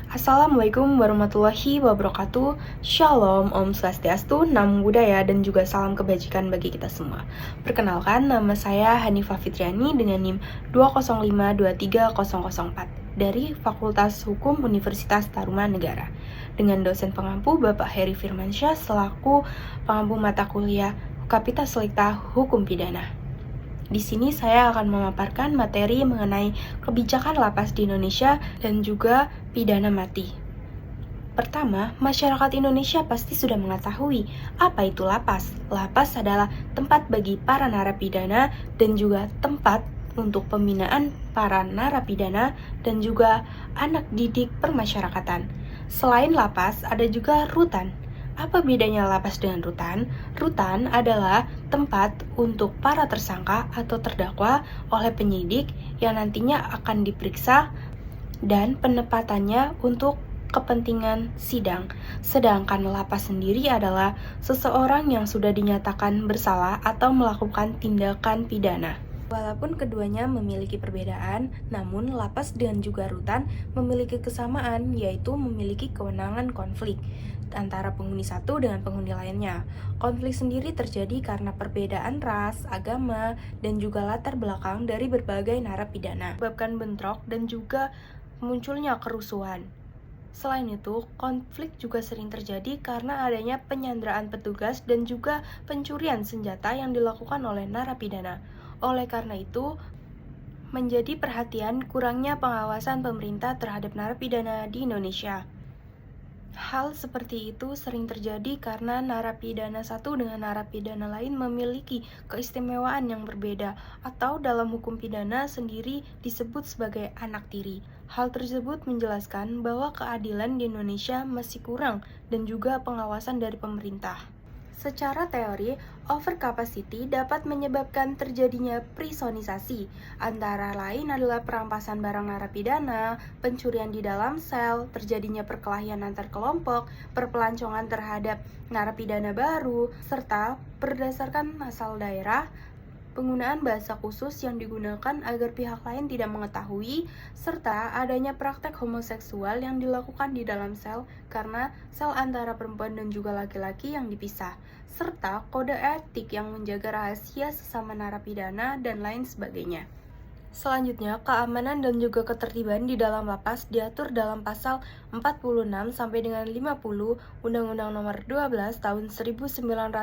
Assalamualaikum warahmatullahi wabarakatuh. Shalom, Om Swastiastu, Namo Buddhaya, dan juga salam kebajikan bagi kita semua. Perkenalkan, nama saya Hanifah Fitriani dengan NIM 205230004 dari Fakultas Hukum Universitas Tarumanegara dengan dosen pengampu Bapak Heri Firmansyah selaku pengampu mata kuliah Kapita Selekta Hukum Pidana. Di sini saya akan memaparkan materi mengenai kebijakan lapas di Indonesia dan juga pidana mati. Pertama, masyarakat Indonesia pasti sudah mengetahui apa itu lapas. Lapas adalah tempat bagi para narapidana dan juga tempat untuk pembinaan para narapidana dan juga anak didik permasyarakatan. Selain lapas, ada juga rutan. Apa bedanya lapas dengan rutan? Rutan adalah tempat untuk para tersangka atau terdakwa oleh penyidik yang nantinya akan diperiksa dan penempatannya untuk kepentingan sidang. Sedangkan lapas sendiri adalah seseorang yang sudah dinyatakan bersalah atau melakukan tindakan pidana. Walaupun keduanya memiliki perbedaan, namun lapas dan juga rutan memiliki kesamaan, yaitu memiliki kewenangan konflik antara penghuni satu dengan penghuni lainnya. Konflik sendiri terjadi karena perbedaan ras, agama, dan juga latar belakang dari berbagai narapidana, menyebabkan bentrok dan juga munculnya kerusuhan. Selain itu, konflik juga sering terjadi karena adanya penyanderaan petugas dan juga pencurian senjata yang dilakukan oleh narapidana. Oleh karena itu, menjadi perhatian kurangnya pengawasan pemerintah terhadap narapidana di Indonesia. Hal seperti itu sering terjadi karena narapidana satu dengan narapidana lain memiliki keistimewaan yang berbeda atau dalam hukum pidana sendiri disebut sebagai anak tiri. Hal tersebut menjelaskan bahwa keadilan di Indonesia masih kurang dan juga pengawasan dari pemerintah. Secara teori, overcapacity dapat menyebabkan terjadinya prisonisasi, antara lain adalah perampasan barang narapidana, pencurian di dalam sel, terjadinya perkelahian antar kelompok, perpelancongan terhadap narapidana baru, serta berdasarkan asal daerah, penggunaan bahasa khusus yang digunakan agar pihak lain tidak mengetahui, serta adanya praktek homoseksual yang dilakukan di dalam sel karena sel antara perempuan dan juga laki-laki yang dipisah, serta kode etik yang menjaga rahasia sesama narapidana dan lain sebagainya. Selanjutnya, keamanan dan juga ketertiban di dalam lapas diatur dalam pasal 46 sampai dengan 50 Undang-Undang Nomor 12 Tahun 1995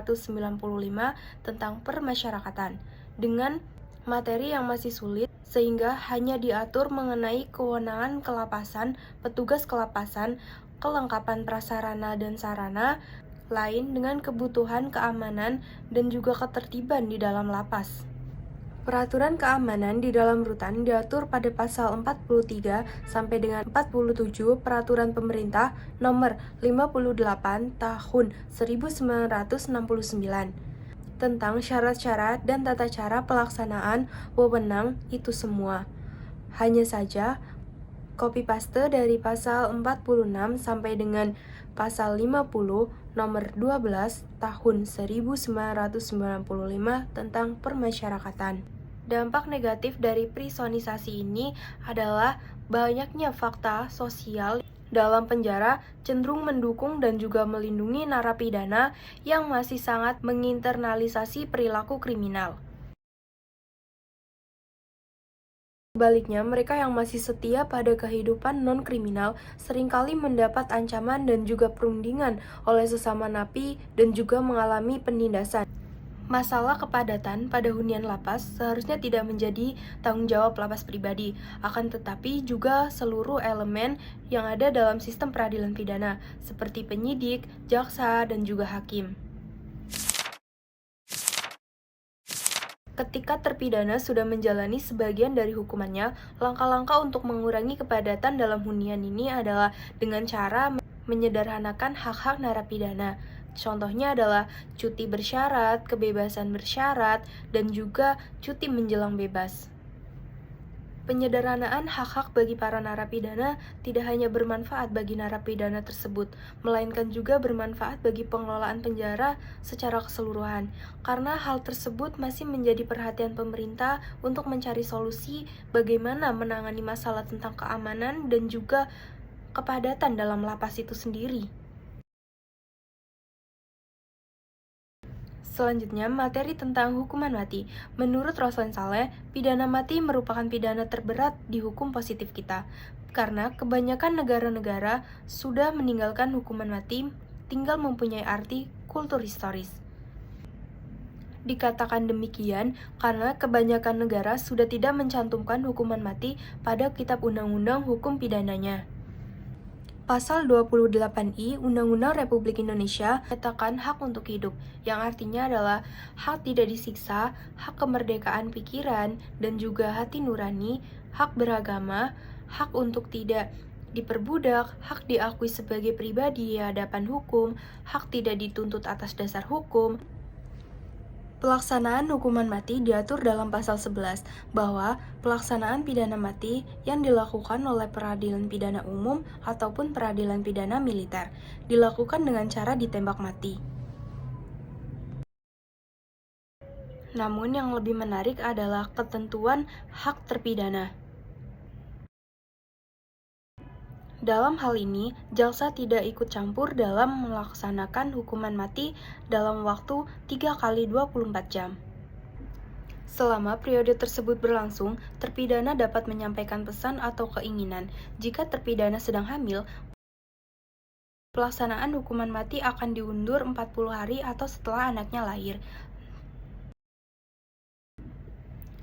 tentang Permasyarakatan, dengan materi yang masih sulit sehingga hanya diatur mengenai kewenangan kelapasan, petugas kelapasan, kelengkapan prasarana dan sarana lain dengan kebutuhan keamanan dan juga ketertiban di dalam lapas. Peraturan keamanan di dalam rutan diatur pada pasal 43 sampai dengan 47 Peraturan Pemerintah Nomor 58 Tahun 1969 tentang syarat-syarat dan tata cara pelaksanaan wewenang itu semua. Hanya saja copy paste dari pasal 46 sampai dengan pasal 50 nomor 12 tahun 1995 tentang permasyarakatan. Dampak negatif dari prisonisasi ini adalah banyaknya fakta sosial dalam penjara cenderung mendukung dan juga melindungi narapidana yang masih sangat menginternalisasi perilaku kriminal. Sebaliknya, mereka yang masih setia pada kehidupan non-kriminal seringkali mendapat ancaman dan juga perundingan oleh sesama napi dan juga mengalami penindasan. Masalah kepadatan pada hunian lapas seharusnya tidak menjadi tanggung jawab lapas pribadi, akan tetapi juga seluruh elemen yang ada dalam sistem peradilan pidana, seperti penyidik, jaksa, dan juga hakim. Ketika terpidana sudah menjalani sebagian dari hukumannya, langkah-langkah untuk mengurangi kepadatan dalam hunian ini adalah dengan cara menyederhanakan hak-hak narapidana. Contohnya adalah cuti bersyarat, kebebasan bersyarat, dan juga cuti menjelang bebas. Penyederhanaan hak-hak bagi para narapidana tidak hanya bermanfaat bagi narapidana tersebut, melainkan juga bermanfaat bagi pengelolaan penjara secara keseluruhan, karena hal tersebut masih menjadi perhatian pemerintah untuk mencari solusi bagaimana menangani masalah tentang keamanan dan juga kepadatan dalam lapas itu sendiri. Selanjutnya, materi tentang hukuman mati. Menurut Roslan Saleh, pidana mati merupakan pidana terberat di hukum positif kita. Karena kebanyakan negara-negara sudah meninggalkan hukuman mati, tinggal mempunyai arti kultur historis. Dikatakan demikian karena kebanyakan negara sudah tidak mencantumkan hukuman mati pada kitab undang-undang hukum pidananya. Pasal 28I Undang-Undang Republik Indonesia menyatakan hak untuk hidup, yang artinya adalah hak tidak disiksa, hak kemerdekaan pikiran, dan juga hati nurani, hak beragama, hak untuk tidak diperbudak, hak diakui sebagai pribadi di hadapan hukum, hak tidak dituntut atas dasar hukum. Pelaksanaan hukuman mati diatur dalam pasal 11 bahwa pelaksanaan pidana mati yang dilakukan oleh peradilan pidana umum ataupun peradilan pidana militer dilakukan dengan cara ditembak mati. Namun yang lebih menarik adalah ketentuan hak terpidana. Dalam hal ini, jaksa tidak ikut campur dalam melaksanakan hukuman mati dalam waktu 3 kali 24 jam. Selama periode tersebut berlangsung, terpidana dapat menyampaikan pesan atau keinginan. Jika terpidana sedang hamil, pelaksanaan hukuman mati akan diundur 40 hari atau setelah anaknya lahir.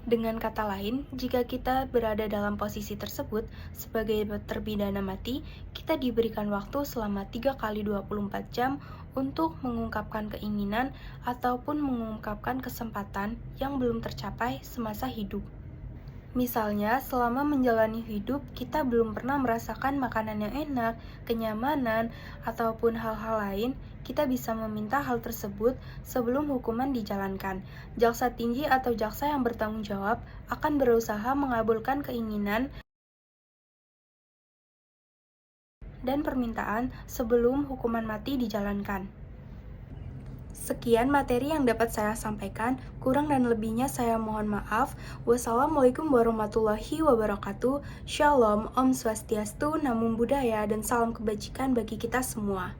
Dengan kata lain, jika kita berada dalam posisi tersebut sebagai terpidana mati, kita diberikan waktu selama 3 kali 24 jam untuk mengungkapkan keinginan ataupun mengungkapkan kesempatan yang belum tercapai semasa hidup. Misalnya, selama menjalani hidup, kita belum pernah merasakan makanan yang enak, kenyamanan, ataupun hal-hal lain, kita bisa meminta hal tersebut sebelum hukuman dijalankan. Jaksa tinggi atau jaksa yang bertanggung jawab akan berusaha mengabulkan keinginan dan permintaan sebelum hukuman mati dijalankan. Sekian materi yang dapat saya sampaikan, kurang dan lebihnya saya mohon maaf. Wassalamualaikum warahmatullahi wabarakatuh. Shalom, Om Swastiastu, Namo Buddhaya, dan salam kebajikan bagi kita semua.